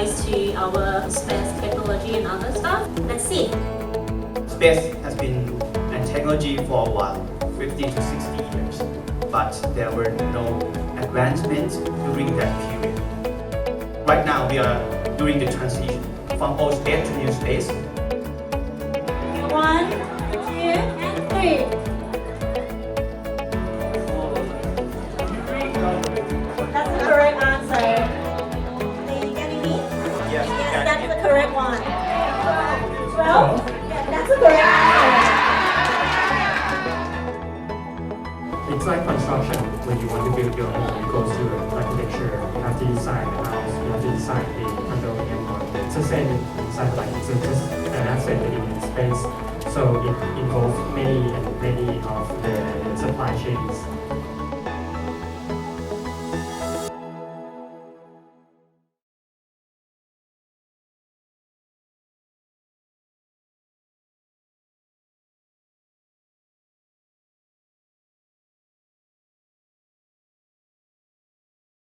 goes to our space technology and other stuff. Let's see. Space has been a technology for a while, 50 to 60 years, but there were no advancements during that period. Right now, we are during the transition from old space to new space. 1, 2, and 3. That's the correct answer. Are you getting me? Yes, Yes, that's the correct one. Well, yeah, that's the correct answer. It's like construction. When you want to build your home, you go to architecture, you have to design the house, you have to design the condominium. It's the same inside, like it's just an asset in space. So it involves many of the supply chains.